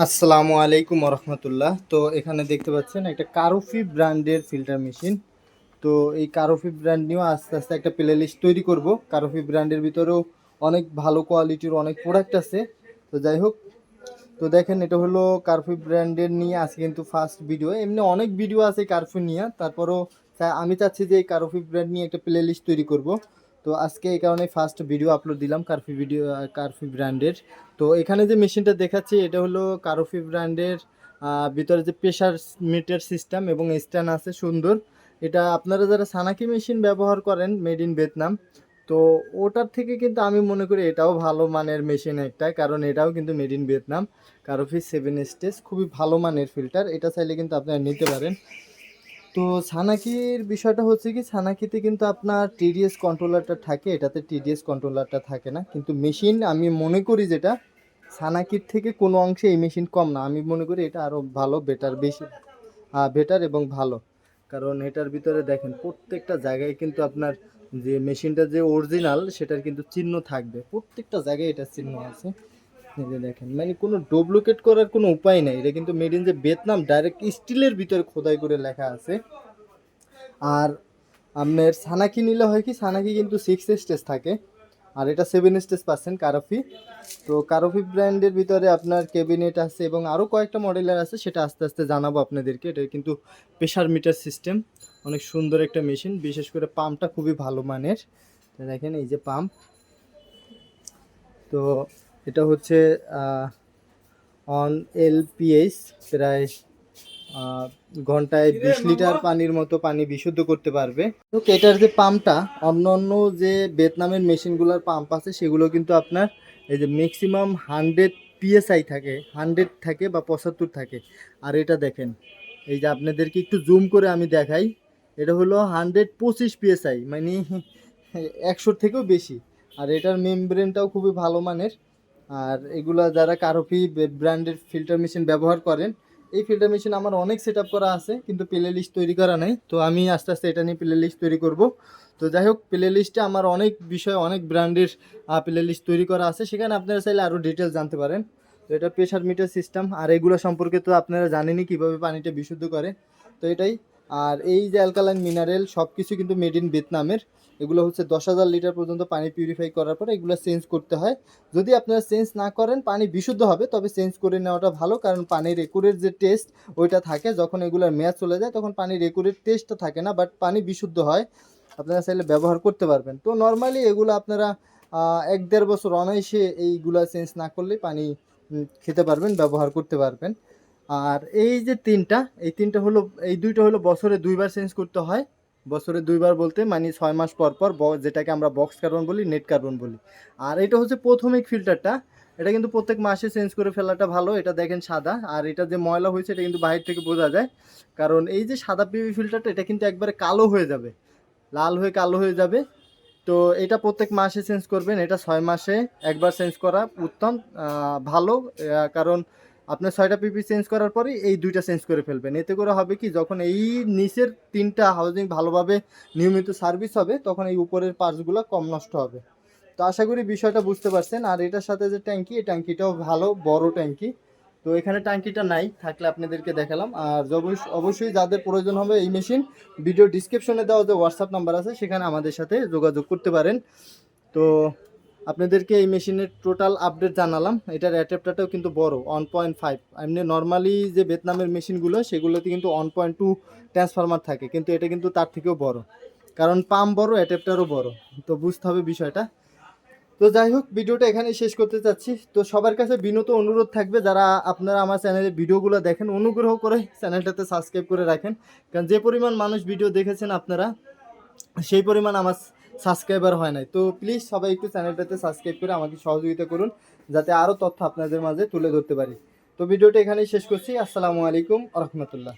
আসসালামু আলাইকুম রহমতুল্লাহ। তো এখানে দেখতে পাচ্ছেন একটা কারুফি ব্র্যান্ডের ফিল্টার মেশিন। তো এই কারুফি ব্র্যান্ড নিয়েও আস্তে আস্তে একটা প্লে লিস্ট তৈরি করব। কারুফি ব্র্যান্ডের ভিতরেও অনেক ভালো কোয়ালিটির অনেক প্রোডাক্ট আছে। তো যাই হোক, তো দেখেন এটা হলো কারফি ব্র্যান্ডের নিয়ে আজকে কিন্তু ফার্স্ট ভিডিও। এমনি অনেক ভিডিও আছে কারফি নিয়ে, তারপরও আমি চাচ্ছি যে এই কারফি ব্র্যান্ড নিয়ে একটা প্লে লিস্ট তৈরি করব। তো আজকে এই কারণে ফার্স্ট ভিডিও আপলোড দিলাম কারফি ব্র্যান্ডের। তো এখানে যে মেশিনটা দেখাচ্ছি এটা হলো কারফি ব্র্যান্ডের ভিতরে যে প্রেশার মিটার সিস্টেম এবং স্ট্যান্ড আছে সুন্দর। এটা আপনারা যারা সানাকি মেশিন ব্যবহার করেন মেড ইন ভিয়েতনাম, তো ওটার থেকে কিন্তু আমি মনে করি এটাও ভালো মানের মেশিন একটা, কারণ এটাও কিন্তু মেড ইন ভিয়েতনাম। কারোফি 7 স্টেজ খুবই ভালো মানের ফিল্টার, এটা চাইলে কিন্তু আপনারা নিতে পারেন। তো সানাকির বিষয়টা হচ্ছে কি, সানাকিতে কিন্তু আপনার টিডিএস কন্ট্রোলারটা থাকে, এটাতে টিডিএস কন্ট্রোলারটা থাকে না। কিন্তু মেশিন আমি মনে করি যেটা সানাকির থেকে কোনো অংশে এই মেশিন কম না, আমি মনে করি এটা আরও ভালো, বেটার, বেশি বেটার এবং ভালো। কারণ এটার ভিতরে দেখেন প্রত্যেকটা জায়গায় কিন্তু আপনার যে মেশিনটা যে অরিজিনাল সেটার কিন্তু চিহ্ন থাকবে, প্রত্যেকটা জায়গায় এটার চিহ্ন আছে। এই যে দেখেন, মানে কোনো ডুপ্লিকেট করার কোনো উপায় নাই, এটা কিন্তু মেড ইন যে ভিয়েতনাম ডাইরেক্ট স্টিলের ভিতরে খোদাই করে লেখা আছে। আর আপনার সানাকি নিলে হয় কি, সানাকি কিন্তু 6 স্টেজ থাকে, আর এটা 7 স্টেজ পাচ্ছেন কারফি। তো কারফি ব্র্যান্ডের ভিতরে আপনার ক্যাবিনেট আছে এবং আরও কয়েকটা মডেলের আছে, সেটা আস্তে আস্তে জানাবো আপনাদেরকে। এটা কিন্তু প্রেশার মিটার সিস্টেম, অনেক সুন্দর একটা মেশিন, বিশেষ করে পাম্পটা খুবই ভালো মানের। দেখেন এই যে পাম্প, তো এটা হচ্ছে অন এলপিএস, প্রায় ঘন্টায় 20 লিটার পানির মতো পানি বিশুদ্ধ করতে পারবে। তো এটার যে পাম্পটা, অন্য অন্য যে ভিয়েতনামের মেশিনগুলোর পাম্প আছে সেগুলো কিন্তু আপনার এই যে ম্যাক্সিমাম 100 PSI থাকে, 100 থাকে বা 75 থাকে। আর এটা দেখেন, এই যে আপনাদেরকে একটু জুম করে আমি দেখাই, এটা হলো 125 PSI, মানে 100 থেকেও বেশি। আর এটার মেমব্রেনটাও খুবই ভালো মানের। আর এগুলা যারা কারোফি ব্র্যান্ডের ফিল্টার মেশিন ব্যবহার করেন, এই ফিল্টার মেশিন আমার অনেক সেট আপ করা আছে কিন্তু প্লে লিস্ট তৈরি করা নাই। তো আমি আস্তে আস্তে এটা নিয়ে প্লে লিস্ট তৈরি করব। তো যাই হোক, প্লে লিস্টে আমার অনেক বিষয়, অনেক ব্র্যান্ডের প্লে লিস্ট তৈরি করা আছে, সেখানে আপনারা চাইলে আরও ডিটেলস জানতে পারেন। তো এটা প্রেশার মিটার সিস্টেম, আর এগুলো সম্পর্কে তো আপনারা জানেনই কীভাবে পানিটা বিশুদ্ধ করে। তো এটাই। আর এই যে অ্যালকালাইন মিনারেল সব কিছু কিন্তু মেড ইন ভিয়েতনামের। এগুলো হচ্ছে 10,000 লিটার পর্যন্ত পানি পিউরিফাই করার পরে এগুলো চেঞ্জ করতে হয়। যদি আপনারা চেঞ্জ না করেন পানি বিশুদ্ধ হবে, তবে চেঞ্জ করে নেওয়াটা ভালো, কারণ পানির একুরের যে টেস্ট ওইটা থাকে, যখন এগুলোর মেয়াদ চলে যায় তখন পানির একুরের টেস্টটা থাকে না, বাট পানি বিশুদ্ধ হয়। আপনারা চাইলে ব্যবহার করতে পারবেন। তো নর্মালি এগুলো আপনারা 1-1.5 বছর অনায়াসে এইগুলা চেঞ্জ না করলে পানি খেতে পারবেন, ব্যবহার করতে পারবেন। আর এই যে এই হলো, এই দুইটা হলো বছরে 2বার চেঞ্জ করতে হয়। বছরে 2বার বলতে মানে 6 মাস পর পর, যেটাকে আমরা বক্স কার্বন বলি, নেট কার্বন বলি। আর এটা হচ্ছে প্রাথমিক ফিল্টারটা, এটা কিন্তু প্রত্যেক মাসে চেঞ্জ করে ফেলাটা ভালো। এটা দেখেন সাদা, আর এটা যে ময়লা হয়েছে এটা কিন্তু বাহির থেকে বোঝা যায়, কারণ এই যে সাদা পিভি ফিল্টারটা এটা কিন্তু একবারে কালো হয়ে যাবে, লাল হয়ে কালো হয়ে যাবে। তো এটা প্রত্যেক মাসে চেঞ্জ করবেন, এটা 6 মাসে একবার চেঞ্জ করা উত্তম, ভালো। কারণ আপনার 6টা পিপি চেঞ্জ করার পরে এই 2টা চেঞ্জ করে ফেলবেন, এতে করে হবে কি, যখন এই নিচের 3টা হাউজিং ভালোভাবে নিয়মিত সার্ভিস হবে তখন এই উপরের পার্টসগুলো কম নষ্ট হবে। তো আশা করি বিষয়টা বুঝতে পারছেন। আর এটার সাথে যে ট্যাঙ্কি, এই ট্যাঙ্কিটাও ভালো বড় ট্যাঙ্কি। তো এখানে ট্যাঙ্কিটা নাই, থাকলে আপনাদেরকে দেখালাম। আর অবশ্যই যাদের প্রয়োজন হবে এই মেশিন, ভিডিও ডিসক্রিপশনে দেওয়া যে হোয়াটসঅ্যাপ নাম্বার আছে সেখানে আমাদের সাথে যোগাযোগ করতে পারেন। তো আপনাদেরকে এই মেশিনের টোটাল আপডেট জানালাম। এটার অ্যাডাপ্টারটাও কিন্তু বড়, 1.5। এমনি নর্মালি যে ভিয়েতনামের মেশিনগুলো সেগুলোতে কিন্তু 1.2 ট্রান্সফরমার থাকে, কিন্তু এটা কিন্তু তার থেকেও বড়, কারণ পাম্প বড়, অ্যাডাপ্টারও বড়। তো বুঝতে হবে বিষয়টা। তো যাই হোক, ভিডিওটা এখানেই শেষ করতে চাচ্ছি। তো সবার কাছে বিনত অনুরোধ থাকবে, যারা আপনারা আমার চ্যানেলে ভিডিওগুলো দেখেন, অনুগ্রহ করে চ্যানেলটাতে সাবস্ক্রাইব করে রাখেন, কারণ যে পরিমাণ মানুষ ভিডিও দেখেছেন আপনারা, সেই পরিমাণ আমার সাবস্ক্রাইবার হয় নাই। তো প্লিজ সবাই একটু চ্যানেলটাতে সাবস্ক্রাইব করে আমাকে সহযোগিতা করুন, যাতে আরও তথ্য আপনাদের মাঝে তুলে ধরতে পারি। তো ভিডিওটা এখানেই শেষ করছি। আসসালামু আলাইকুম রহমতুল্লাহ।